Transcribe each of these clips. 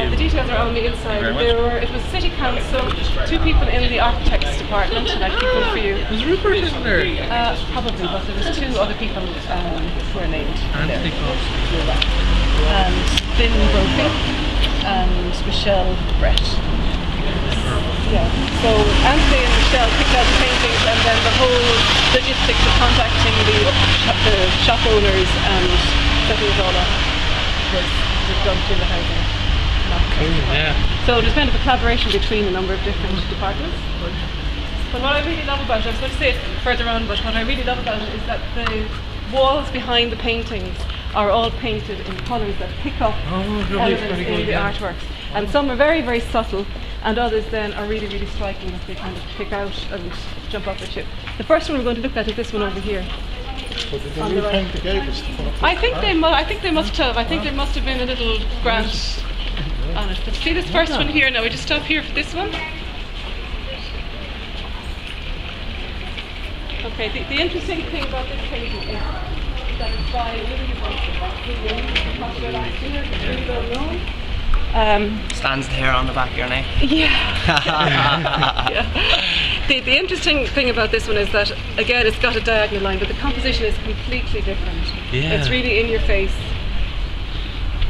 The details are on the inside. It was City Council, 2 people in the architects department, and I keep them for you. Was Rupert in there? Probably, but there was 2 other people who were named. Anthony Cost. And Finn Brophy and Michelle Brett. Yeah, so Anthony and Michelle picked out the paintings, and then the whole logistics of contacting the shop owners and setting it all up was done through the housing market. Yeah. So there's kind of a collaboration between a number of different departments. But what I really love about it, I was going to say it further on, but what I really love about it is that the walls behind the paintings are all painted in colours that pick up elements in the artworks. And some are very, very subtle, and others then are really, really striking that they kind of pick out and jump up at you. The first one we're going to look at is this one over here. But did they repaint the gables to put up? I think they must have. I think there must have been a little grant on it. But see this first one here now. We just stop here for this one. Okay. The interesting thing about this painting is that it's by William Wilson. That's really well known. Stands the hair on the back of your neck. Yeah. The interesting thing about this one is that, again, it's got a diagonal line, but the composition is completely different. Yeah. It's really in your face,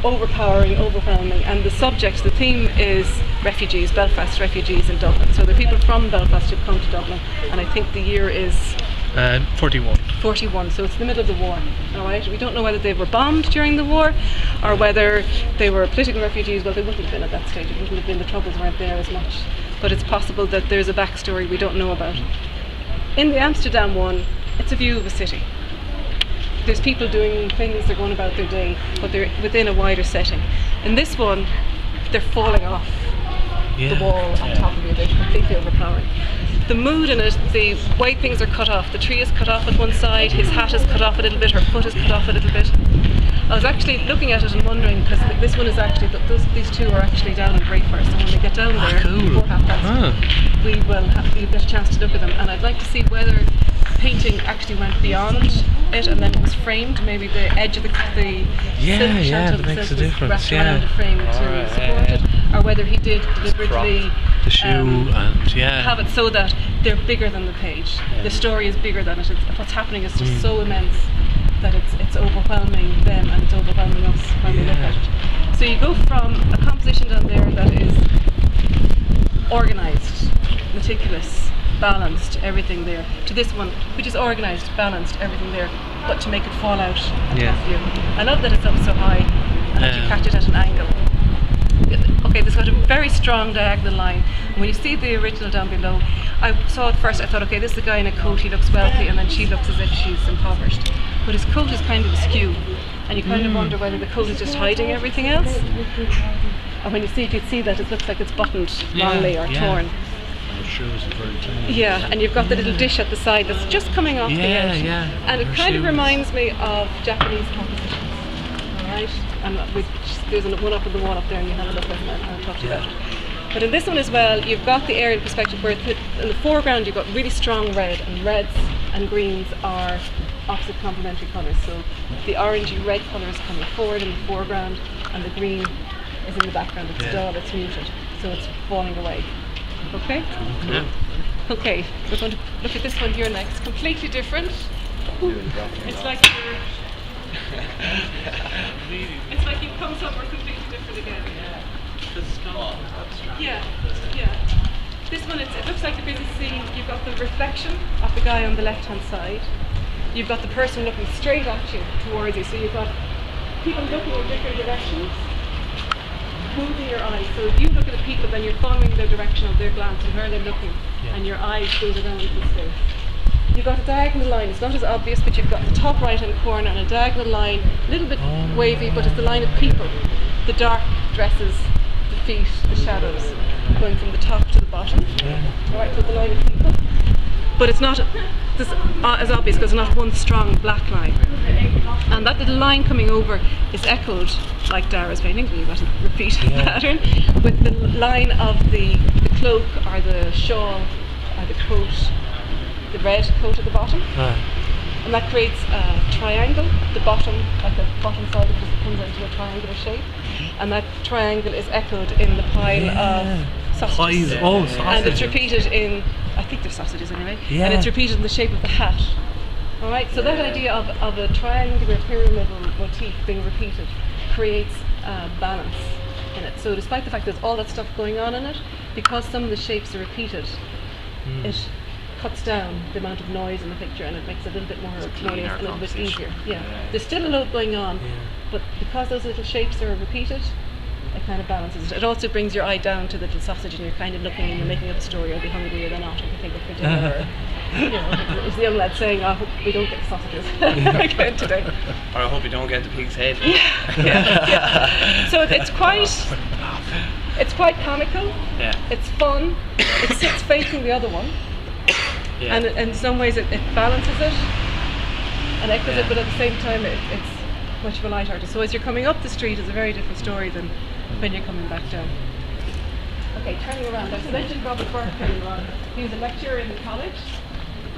overpowering, overwhelming, and the subject, the theme is refugees, Belfast refugees in Dublin. So there are people from Belfast who've come to Dublin, and I think the year is 41. 41, so it's the middle of the war. All right, we don't know whether they were bombed during the war or whether they were political refugees. Well, they wouldn't have been at that stage. It wouldn't have been, the troubles weren't there as much. But it's possible that there's a backstory we don't know about. In the Amsterdam one, it's a view of a city. There's people doing things, they're going about their day, but they're within a wider setting. In this one, they're falling off the wall on top of you. They're completely overpowering. The mood in it, the way things are cut off, the tree is cut off at one side, his hat is cut off a little bit, her foot is cut off a little bit. I was actually looking at it and wondering, because this one is actually, these 2 are actually down in Waterford, so when we get down there before 5:30, you'll get a chance to look at them. And I'd like to see whether painting actually went beyond it and then it was framed, maybe the edge of the silk shantle that makes a was difference. wrapped around the frame to support it, or whether he did deliberately the shoe and have it so that they're bigger than the page. The story is bigger than it. What's happening is just so immense that it's overwhelming them and it's overwhelming us when we look at it. So you go from a composition down there that is organised, meticulous, balanced, everything there, to this one which is organised, balanced, everything there, but to make it fall out of you. I love that it's up so high and that you catch it at an angle. Okay, this got a very strong diagonal line. And when you see the original down below, I saw it first, I thought, okay, this is a guy in a coat, he looks wealthy, and then she looks as if she's impoverished. But his coat is kind of askew, and you kind of wonder whether the coat is just hiding everything else. And when you see it, you'd see that it looks like it's buttoned wrongly or torn. Shoes are very tiny. Yeah, and you've got the little dish at the side that's just coming off the edge. And it kind of reminds me of Japanese compositions. Alright? And there's one up on the wall up there, and you have a look at it and I'll talk to you about it. But in this one as well, you've got the aerial perspective where in the foreground you've got really strong red, and reds and greens are opposite complementary colours. So the orangey red colour is coming forward in the foreground, and the green is in the background. It's dull, it's muted, so it's falling away. Okay? Yeah. Okay, we're going to look at this one here next. Completely different. It's like you've come somewhere completely different again. Yeah. This one, it looks like a busy scene. You've got the reflection of the guy on the left-hand side. You've got the person looking straight at you, towards you. So you've got people looking in different directions, moving your eyes. So if you look at the people, then you're following the direction of their glance and where they're looking, and your eyes go down into the space. You've got a diagonal line. It's not as obvious, but you've got the top right-hand corner and a diagonal line, a little bit wavy, but it's the line of people. The dark dresses, the feet, the shadows, going from the top to the bottom. Alright, so the line of people. But it's not as obvious because it's not one strong black line. And that little line coming over is echoed, like Dara's painting, so you've got to repeat the pattern, with the line of the cloak or the shawl or the coat, the red coat at the bottom. and that creates a triangle. The bottom, like the bottom side of it, just comes into a triangular shape, and that triangle is echoed in the pile of sausages. Sausages. And it's repeated in, I think they're sausages anyway, Yeah. and it's repeated in the shape of the hat. All right, so that idea of a triangular pyramidal motif being repeated creates balance in it. So despite the fact there's all that stuff going on in it, because some of the shapes are repeated, it cuts down the amount of noise in the picture, and it makes it a little bit more harmonious and a little bit easier. Yeah. There's still a lot going on, but because those little shapes are repeated, it kind of balances it. It also brings your eye down to the little sausage, and you're kind of looking and you're making up a story. Are they hungry or they're not? Are they thinking for dinner? Or, it's the young lad saying, "I hope we don't get sausages again today." Or I hope you don't get the pig's head. Yeah. So it's quite comical. Yeah. It's fun. It sits facing the other one, Yeah. and in some ways it balances it and echoes it, but at the same time it's much of a light-hearted. So as you're coming up the street, it's a very different story than when you're coming back down. Okay, turning around. I've mentioned Robert Burke turning around. He was a lecturer in the college,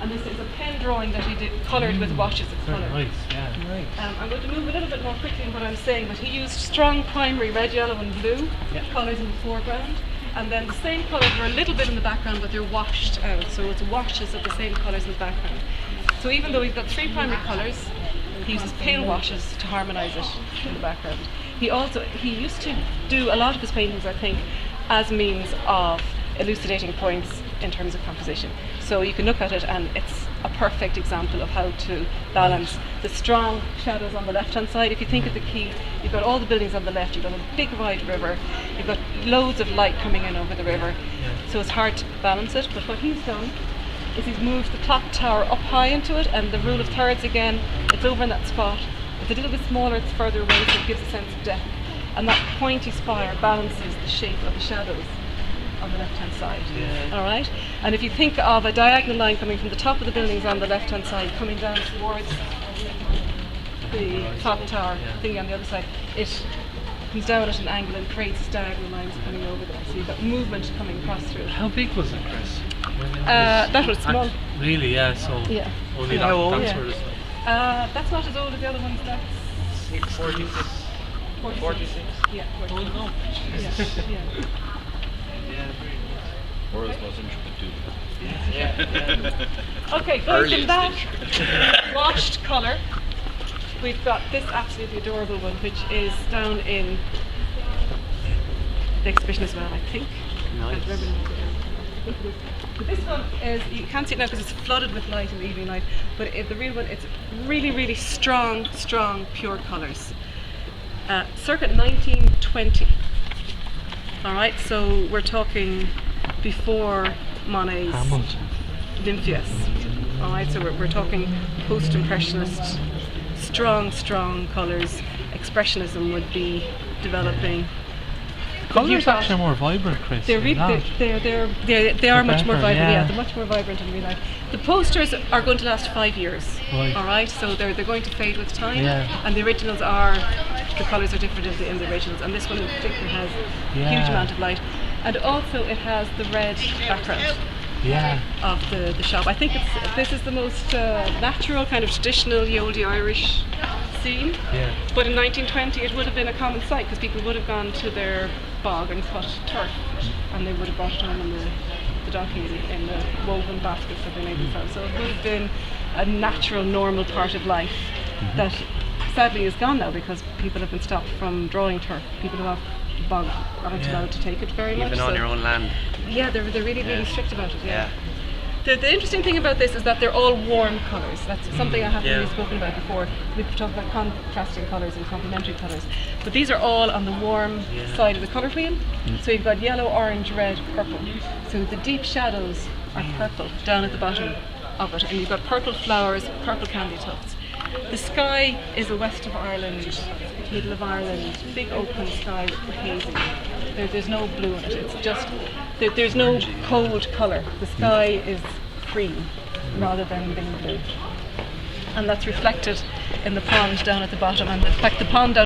and this is a pen drawing that he did, coloured with washes of colour. Nice, yeah. I'm going to move a little bit more quickly in what I'm saying, but he used strong primary red, yellow and blue colours in the foreground, and then the same colours are a little bit in the background, but they're washed out, so it's washes of the same colours in the background. So even though he's got three primary colours, he uses pale washes to harmonise it in the background. He used to do a lot of his paintings, I think, as means of elucidating points in terms of composition. So you can look at it and it's a perfect example of how to balance the strong shadows on the left hand side. If you think of the quay, you've got all the buildings on the left, you've got a big wide river, you've got loads of light coming in over the river, so it's hard to balance it. But what he's done is he's moved the clock tower up high into it, and the rule of thirds again, it's over in that spot. It's a little bit smaller, it's further away, so it gives a sense of depth. And that pointy spire balances the shape of the shadows on the left hand side. All right? And if you think of a diagonal line coming from the top of the buildings on the left hand side, coming down towards the clock tower thingy on the other side, it comes down at an angle and creates diagonal lines coming over there. So you've got movement coming across through it. How big was it, Chris? That was small. Really, yeah, so only How old? that sort of stuff. That's not as old as the other ones. That's 46. 46. Yeah, 46. Oh, no. Or as most intricate too. Okay, going from that washed colour, we've got this absolutely adorable one, which is down in the exhibition as well, I think. Nice. But this one is, you can't see it now because it's flooded with light in the evening light, but the real one, it's really, really strong, pure colours. Circa 1920. All right, so we're talking before Monet's Nymphias. All right, so we're talking post-impressionist, strong colours. Expressionism would be developing. Colours actually more vibrant, Chris. They are much more vibrant. yeah. They're much more vibrant in real life. The posters are going to last 5 years. Right. All right, so they're going to fade with time. Yeah. And the originals are, the colours are different in the originals, and this one in particular has a huge amount of light, and also it has the red background of the shop. I think this is the most natural kind of traditional Yoldi Irish scene. Yeah. But in 1920 it would have been a common sight because people would have gone to their bog and cut turf, and they would have brought it home in the donkey in the woven baskets that they made themselves. So it would have been a natural, normal part of life that sadly is gone now because people have been stopped from drawing turf. People who have the bog aren't allowed to take it very much. Even on your own land. Yeah, they're really strict about it. Yeah. The interesting thing about this is that they're all warm colours. That's something I haven't really spoken about before. We've talked about contrasting colours and complementary colours. But these are all on the warm side of the colour wheel. So you've got yellow, orange, red, purple. So the deep shadows are purple down at the bottom of it. And you've got purple flowers, purple candy tufts. The sky is a west of Ireland, middle of Ireland, big open sky with hazy. There's no blue in it. It's just there's no cold colour. The sky is cream rather than being blue, and that's reflected in the pond down at the bottom. And in fact, the pond down